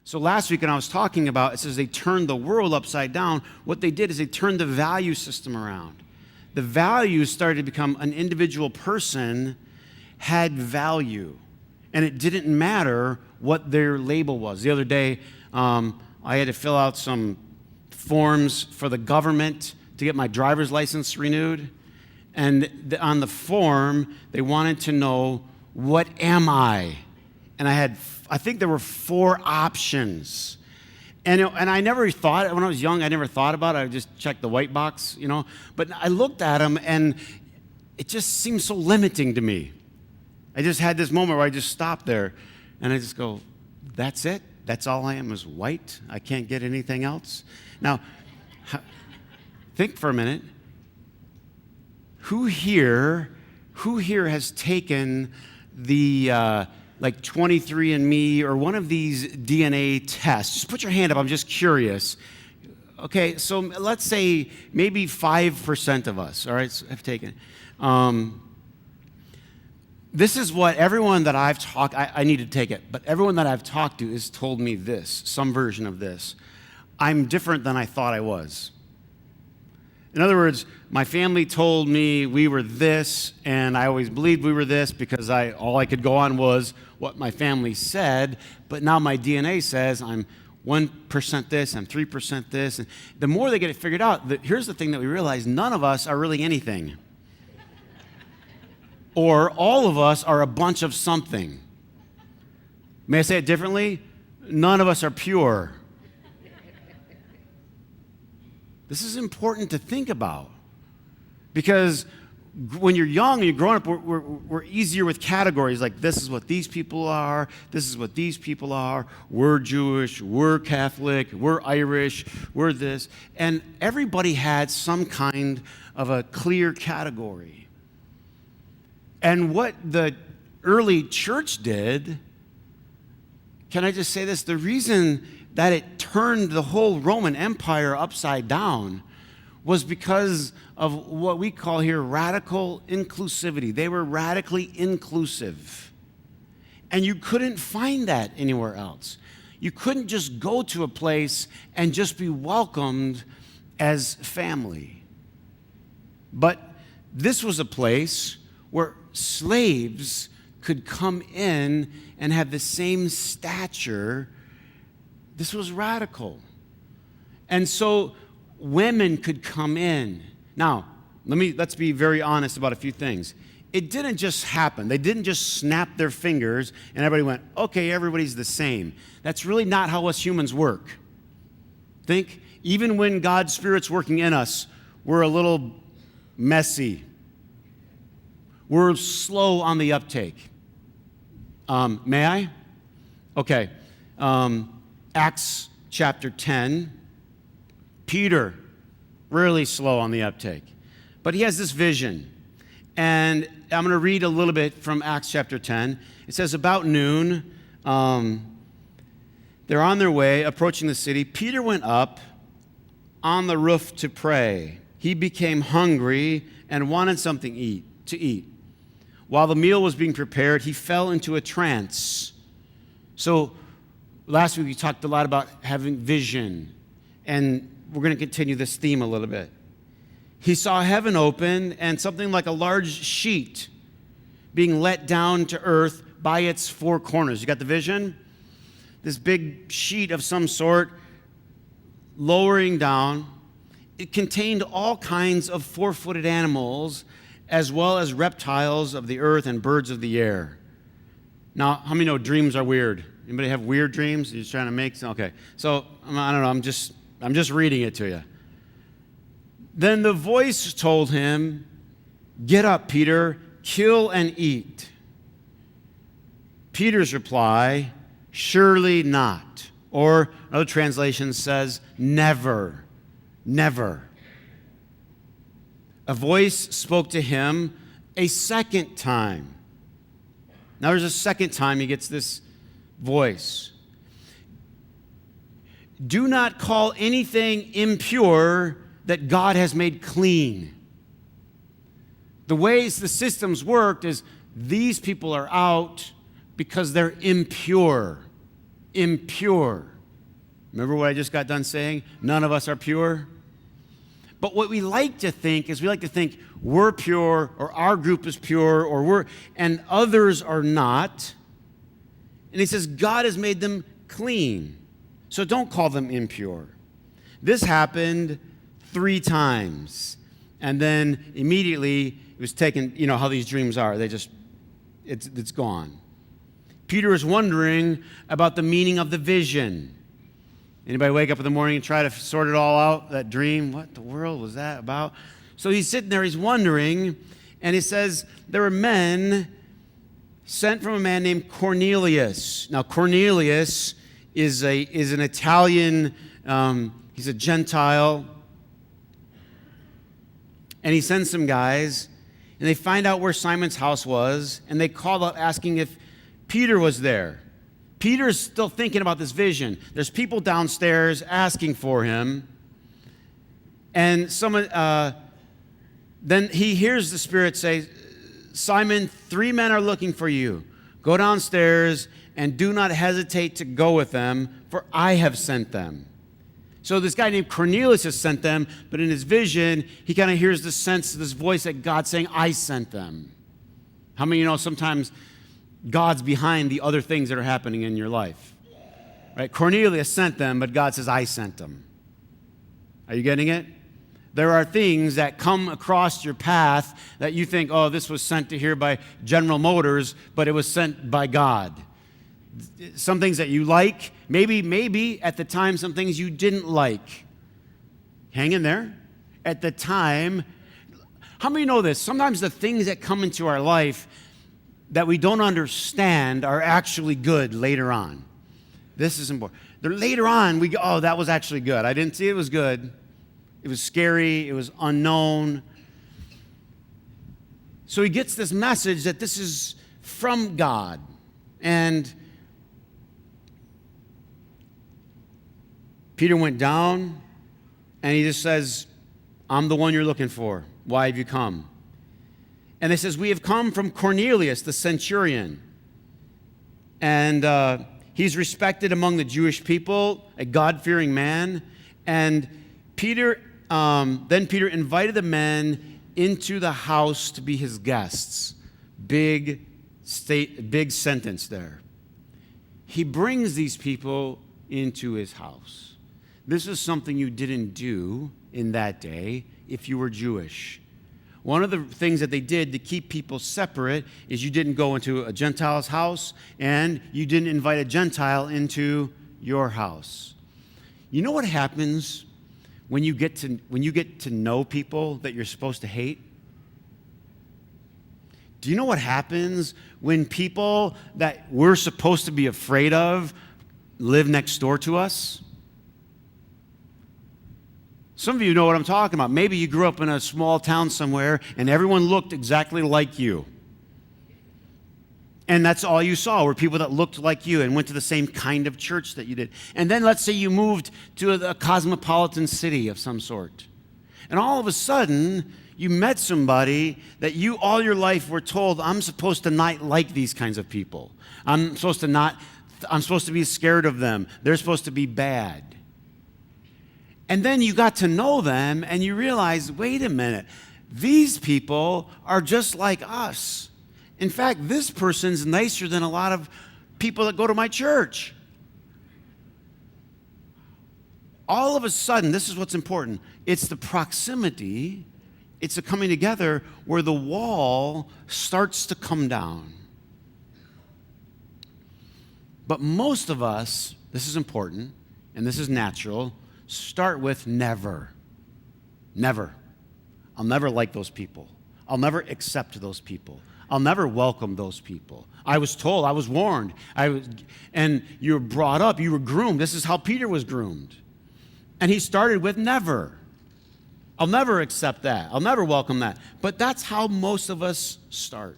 So last week when I was talking about, it says they turned the world upside down. What they did is they turned the value system around. The values started to become an individual person had value. And it didn't matter what their label was. The other day, I had to fill out some forms for the government to get my driver's license renewed. And on the form, they wanted to know, what am I? And I think there were 4 options. And I never thought, when I was young, I never thought about it. I just checked the white box, But I looked at them, and it just seemed so limiting to me. I just had this moment where I just stopped there, and I just go, that's it? That's all I am is white? I can't get anything else? Now, think for a minute. Who here has taken the... like 23andMe or one of these DNA tests? Just put your hand up. I'm just curious. Okay, so let's say maybe 5% of us, all right, have taken. This is what everyone that I've talked, I need to take it, but everyone that I've talked to has told me this, some version of this. I'm different than I thought I was. In other words, my family told me we were this, and I always believed we were this because all I could go on was what my family said, but now my DNA says I'm 1% this, I'm 3% this. And the more they get it figured out, here's the thing that we realize, none of us are really anything. Or all of us are a bunch of something. May I say it differently? None of us are pure. This is important to think about because when you're young and you're growing up, we're easier with categories like this is what these people are, this is what these people are, we're Jewish, we're Catholic, we're Irish, we're this. And everybody had some kind of a clear category. And what the early church did, can I just say this? The reason that it turned the whole Roman Empire upside down was because of what we call here radical inclusivity. They were radically inclusive. And you couldn't find that anywhere else. You couldn't just go to a place and just be welcomed as family. But this was a place where slaves could come in and have the same stature. This was radical. And so women could come in. Now, let's be very honest about a few things. It didn't just happen. They didn't just snap their fingers and everybody went, okay, everybody's the same. That's really not how us humans work. Think, even when God's Spirit's working in us, we're a little messy. We're slow on the uptake. May I? Okay. Acts chapter 10. Peter, really slow on the uptake. But he has this vision. And I'm going to read a little bit from Acts chapter 10. It says, about noon, they're on their way, approaching the city. Peter went up on the roof to pray. He became hungry and wanted something to eat. While the meal was being prepared, he fell into a trance. So last week we talked a lot about having vision, and we're going to continue this theme a little bit. He saw heaven open and something like a large sheet being let down to earth by its 4 corners. You got the vision? This big sheet of some sort lowering down. It contained all kinds of 4-footed animals as well as reptiles of the earth and birds of the air. Now, how many know dreams are weird? Anybody have weird dreams? You're just trying to make some? Okay. So, I don't know. I'm just reading it to you. Then the voice told him, "Get up, Peter, kill and eat." Peter's reply, "Surely not." Or another translation says, "Never, never." A voice spoke to him a second time. Now there's a second time he gets this voice. "Do not call anything impure that God has made clean." The ways the systems worked is these people are out because they're impure. Impure. Remember what I just got done saying? None of us are pure. But what we like to think is we like to think we're pure, or our group is pure, and others are not. And he says God has made them clean. So don't call them impure. This happened 3 times. And then immediately it was taken, you know how these dreams are. It's gone. Peter is wondering about the meaning of the vision. Anybody wake up in the morning and try to sort it all out, that dream? What the world was that about? So he's sitting there, he's wondering, and he says, there were men sent from a man named Cornelius. Now, Cornelius is an Italian, he's a Gentile, and he sends some guys, and they find out where Simon's house was, and they call up asking if Peter was there. Peter's still thinking about this vision. There's people downstairs asking for him. And then he hears the Spirit say, Simon, 3 men are looking for you. Go downstairs and do not hesitate to go with them, for I have sent them. So this guy named Cornelius has sent them, but in his vision, he kind of hears this sense, this voice that God's saying, I sent them. How many of you know sometimes God's behind the other things that are happening in your life? Right? Cornelius sent them, but God says, I sent them. Are you getting it? There are things that come across your path that you think, oh, this was sent to here by General Motors, but it was sent by God. Some things that you like, maybe at the time some things you didn't like. Hang in there. At the time, how many know this? Sometimes the things that come into our life that we don't understand are actually good later on. This is important. Later on, we go, oh, that was actually good. I didn't see it was good. It was scary. It was unknown. So he gets this message that this is from God. And Peter went down, and he just says, I'm the one you're looking for. Why have you come? And they says, we have come from Cornelius, the centurion. And he's respected among the Jewish people, a God-fearing man. And then Peter invited the men into the house to be his guests. Big sentence there. He brings these people into his house. This is something you didn't do in that day if you were Jewish. One of the things that they did to keep people separate is you didn't go into a Gentile's house, and you didn't invite a Gentile into your house. You know what happens when you get to know people that you're supposed to hate? Do you know what happens when people that we're supposed to be afraid of live next door to us? Some of you know what I'm talking about. Maybe you grew up in a small town somewhere and everyone looked exactly like you. And that's all you saw were people that looked like you and went to the same kind of church that you did. And then let's say you moved to a cosmopolitan city of some sort. And all of a sudden, you met somebody that you all your life were told, I'm supposed to not like these kinds of people. I'm supposed to be scared of them. They're supposed to be bad. And then you got to know them and you realize, wait a minute, these people are just like us. In fact, this person's nicer than a lot of people that go to my church. All of a sudden, this is what's important. It's the proximity, it's a coming together where the wall starts to come down. But most of us, this is important, and this is natural, start with never. Never. I'll never like those people. I'll never accept those people. I'll never welcome those people. I was told, I was warned, and you were brought up, you were groomed. This is how Peter was groomed. And he started with never. I'll never accept that. I'll never welcome that. But that's how most of us start.